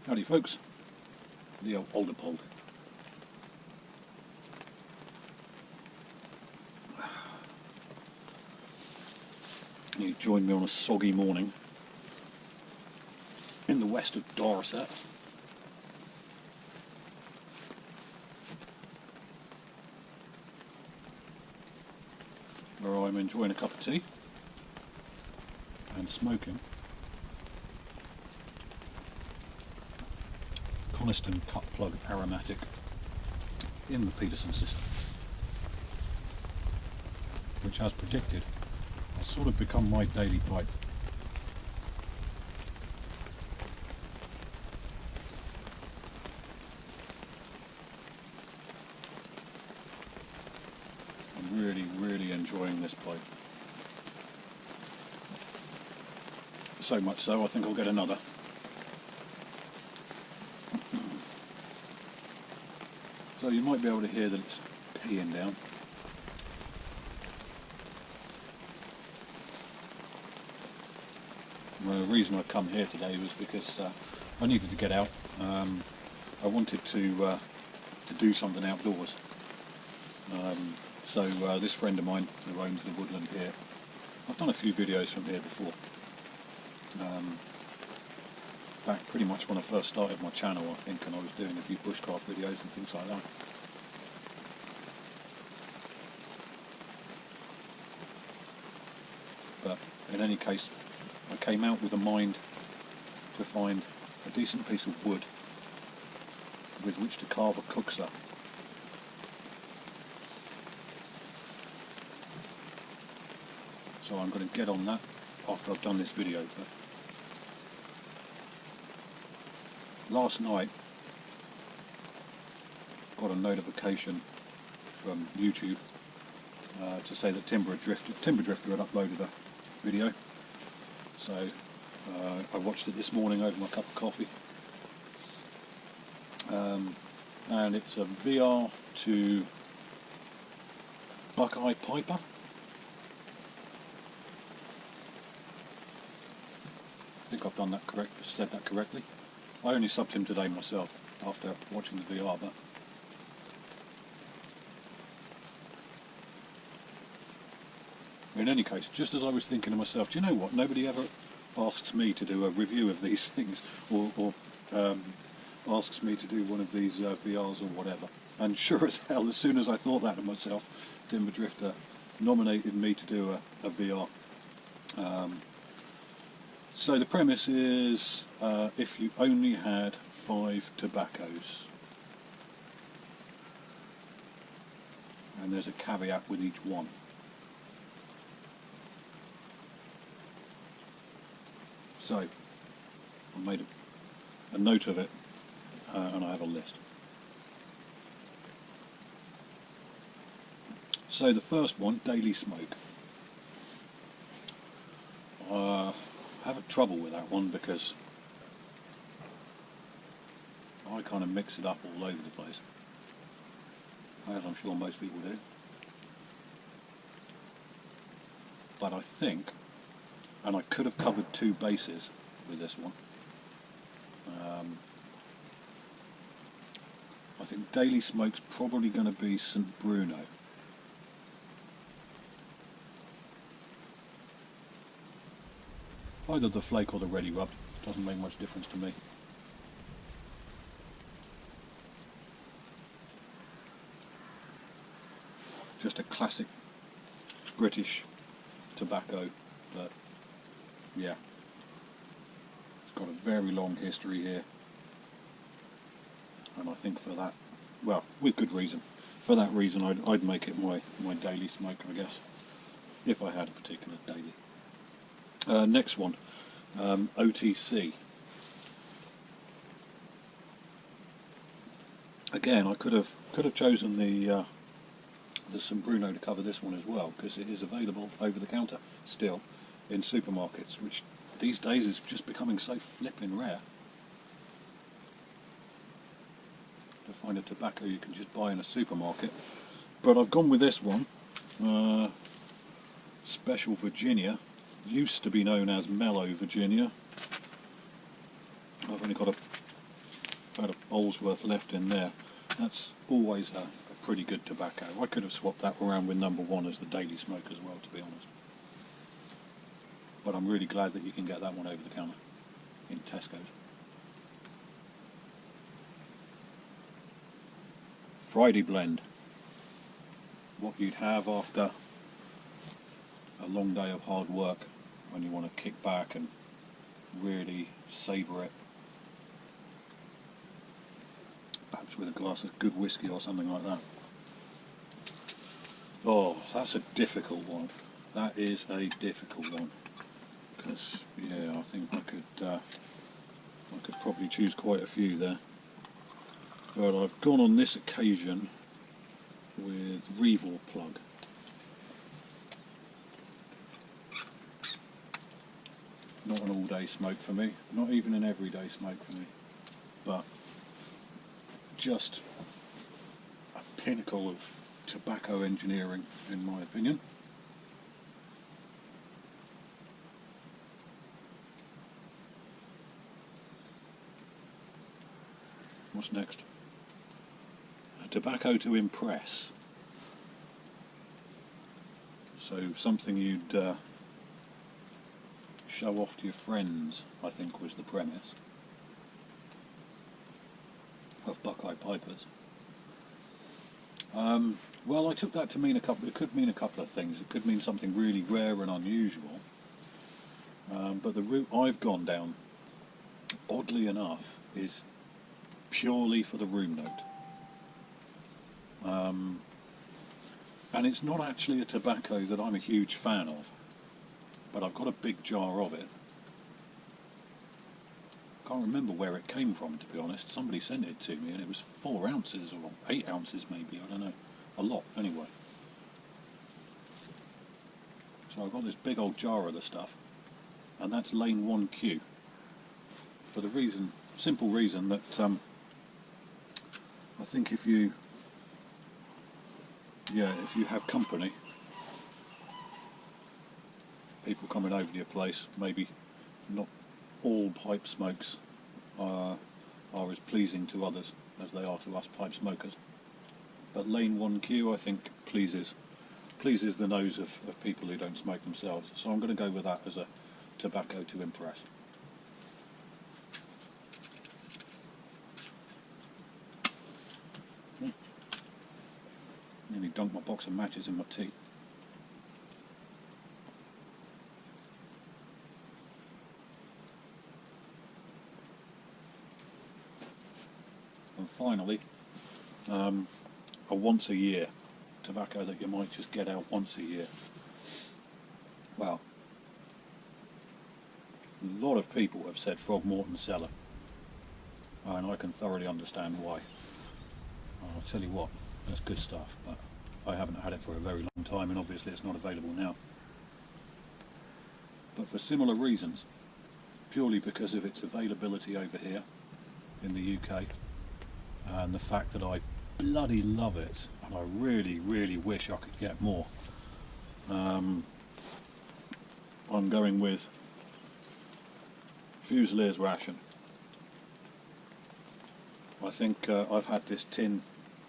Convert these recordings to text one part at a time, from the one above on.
Howdy folks, the old Alderpold. You join me on a soggy morning in the west of Dorset. Where I'm enjoying a cup of tea and smoking Coniston cut plug aromatic in the Peterson system, which, as predicted, has sort of become my daily pipe. I'm really enjoying this pipe. So much so, I think I'll get another. So you might be able to hear that it's peeing down. Well, the reason I've come here today was because I needed to get out. I wanted to do something outdoors. So this friend of mine who owns the woodland here, I've done a few videos from here before. Back pretty much when I first started my channel, I think, and I was doing a few bushcraft videos and things like that. But in any case, I came out with a mind to find a decent piece of wood with which to carve a cookser. So I'm going to get on that after I've done this video. But last night got a notification from YouTube to say that Timber Drifter had uploaded a video. So I watched it this morning over my cup of coffee, and it's a VR to buckeye piper. I think I've done that said that correctly. I only subbed him today myself after watching the VR, but in any case, just as I was thinking to myself, do you know what? Nobody ever asks me to do a review of these things, or asks me to do one of these VRs or whatever. And sure as hell, as soon as I thought that to myself, Timber Drifter nominated me to do a VR. So the premise is, if you only had 5 tobaccos, and there's a caveat with each one. So I made a note of it, and I have a list. So the first one, daily smoke. I have trouble with that one because I kind of mix it up all over the place, as I'm sure most people do. But I think, and I could have covered 2 bases with this one, I think daily smoke's probably going to be St. Bruno. Either the flake or the ready rub, doesn't make much difference to me. Just a classic British tobacco that, yeah, it's got a very long history here, and I think for that, well, with good reason, for that reason I'd make it my daily smoke, I guess, if I had a particular daily. Next one, OTC. Again, I could have chosen the St. Bruno to cover this one as well, because it is available over the counter still in supermarkets, which these days is just becoming so flipping rare to find a tobacco you can just buy in a supermarket. But I've gone with this one, Special Virginia. Used to be known as Mellow Virginia. I've only got a Oldsworth left in there. That's always a pretty good tobacco. I could have swapped that around with number 1 as the daily smoke as well, to be honest. But I'm really glad that you can get that one over the counter in Tesco's. Friday blend. What you'd have after a long day of hard work when you want to kick back and really savour it. Perhaps with a glass of good whiskey or something like that. Oh, that's a difficult one. That is a difficult one. Because, yeah, I think I could probably choose quite a few there. But I've gone on this occasion with Revor Plug. Not an all-day smoke for me, not even an everyday smoke for me, but just a pinnacle of tobacco engineering, in my opinion. What's next? A tobacco to impress. So something you'd show off to your friends, I think was the premise of Buckeye Pipers. Well, I took that to mean it could mean a couple of things. It could mean something really rare and unusual, but the route I've gone down, oddly enough, is purely for the room note. And it's not actually a tobacco that I'm a huge fan of, but I've got a big jar of it. Can't remember where it came from, to be honest. Somebody sent it to me and it was 4 ounces or 8 ounces maybe, I don't know. A lot, anyway. So I've got this big old jar of the stuff, and that's lane 1Q. For the simple reason that I think if you have company, people coming over to your place, maybe not all pipe smokes are as pleasing to others as they are to us pipe smokers. But lane 1Q, I think, pleases the nose of people who don't smoke themselves. So I'm going to go with that as a tobacco to impress. Nearly dunked my box of matches in my tea. And finally, a once a year tobacco that you might just get out once a year. Well, a lot of people have said Frogmorton Cellar, and I can thoroughly understand why. I'll tell you what, that's good stuff, but I haven't had it for a very long time, and obviously it's not available now. But for similar reasons, purely because of its availability over here in the UK, and the fact that I bloody love it, and I really, really wish I could get more. I'm going with Fusilier's Ration. I think I've had this tin.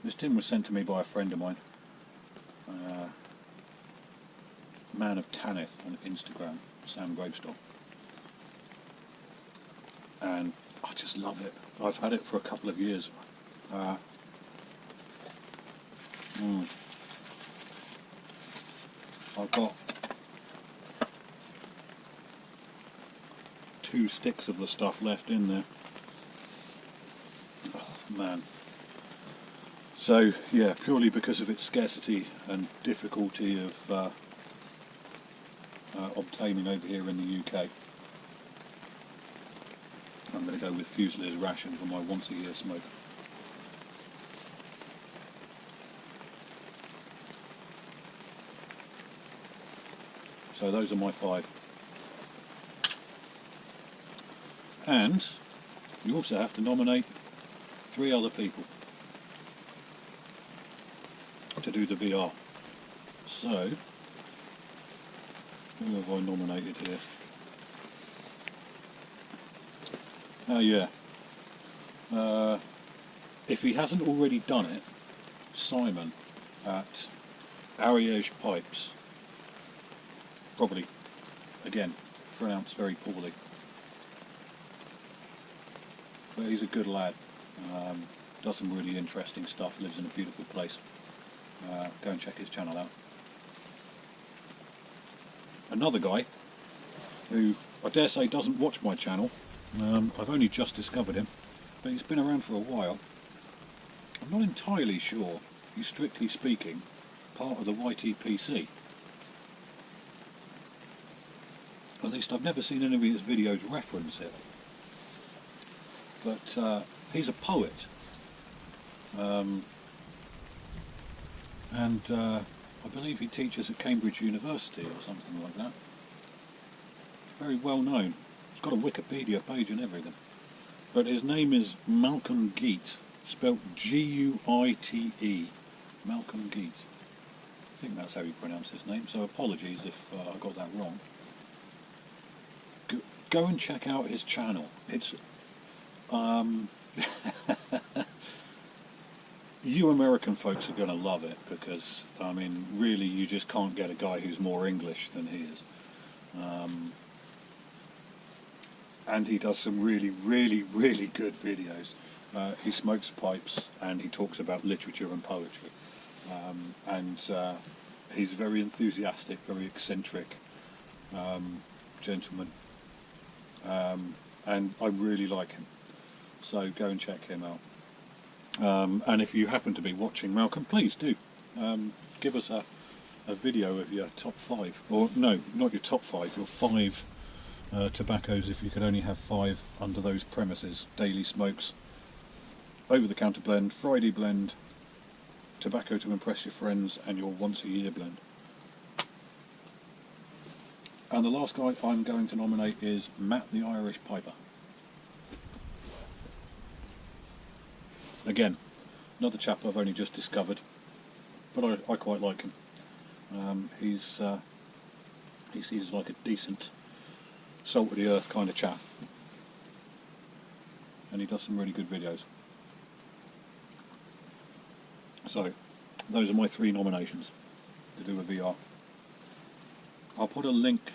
This tin was sent to me by a friend of mine, Man of Tanith on Instagram, Sam Gravestock, and I just love it. I've had it for a couple of years. I've got 2 sticks of the stuff left in there. Oh, man. So yeah, purely because of its scarcity and difficulty of obtaining over here in the UK, I'm going to go with Fusilier's Ration for my once a year smoke. So those are my 5. And you also have to nominate 3 other people to do the VR. So, who have I nominated here? Oh yeah. if he hasn't already done it, Simon at Ariège Pipes, probably, again, pronounced very poorly, but he's a good lad, does some really interesting stuff, lives in a beautiful place. Go and check his channel out. Another guy who I dare say doesn't watch my channel, I've only just discovered him, but he's been around for a while. I'm not entirely sure he's, strictly speaking, part of the YTPC. At least I've never seen any of his videos reference it. But he's a poet, and I believe he teaches at Cambridge University or something like that. Very well known. He's got a Wikipedia page and everything. But his name is Malcolm Geite, spelt G-U-I-T-E. Malcolm Geite. I think that's how you pronounce his name, so apologies if I got that wrong. Go and check out his channel. It's you American folks are going to love it, because I mean really you just can't get a guy who's more English than he is, and he does some really good videos. He smokes pipes and he talks about literature and poetry, and he's very enthusiastic, very eccentric gentleman, and I really like him, so go and check him out. And if you happen to be watching Malcolm, please do give us a video of your top 5, or no, not your top 5, your 5 tobaccos, if you could only have 5 under those premises: daily smokes, over-the-counter blend, Friday blend, tobacco to impress your friends, and your once-a-year blend. And the last guy I'm going to nominate is Matt the Irish Piper. Again, another chap I've only just discovered, but I quite like him. He seems like a decent, salt-of-the-earth kind of chap, and he does some really good videos. So, those are my 3 nominations to do with VR. I'll put a link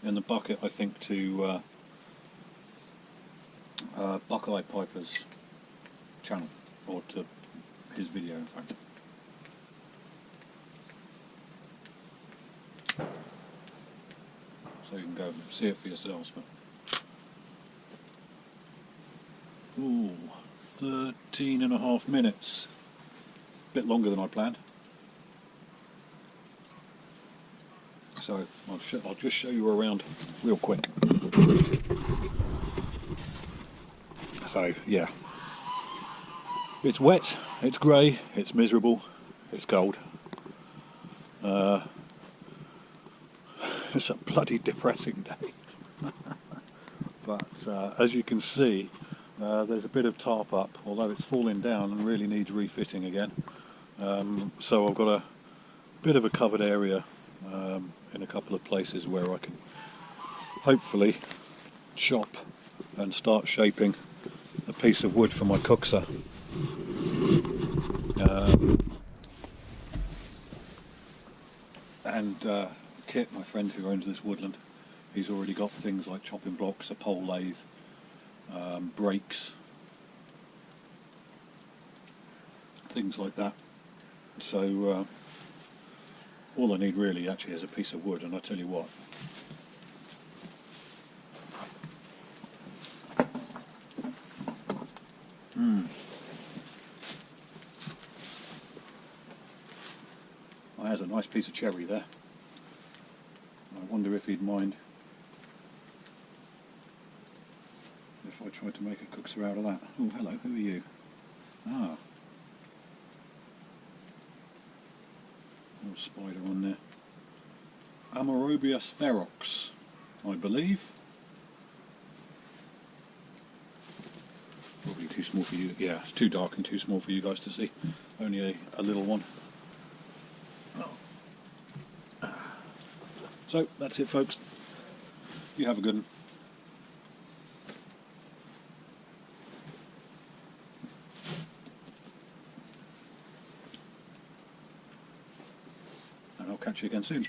in the bucket, I think, to Buckeye Piper's channel, or to his video in fact. So you can go and see it for yourselves. But ooh, 13.5 minutes. Bit longer than I planned. So I'll just show you around real quick. So yeah. It's wet, it's grey, it's miserable, it's cold. It's a bloody depressing day. But as you can see, there's a bit of tarp up, although it's falling down and really needs refitting again. So I've got a bit of a covered area in a couple of places where I can hopefully chop and start shaping a piece of wood for my cookser. And Kit, my friend who owns this woodland, he's already got things like chopping blocks, a pole lathe, brakes, things like that. So all I need really actually is a piece of wood, and I tell you what, there's a nice piece of cherry there. I wonder if he'd mind if I tried to make a cookser out of that. Oh, hello, who are you? Ah. Little spider on there. Amorobius ferox, I believe. Probably too small for you. Yeah, it's too dark and too small for you guys to see. Only a little one. So that's it, folks. You have a good one. catch you again soon.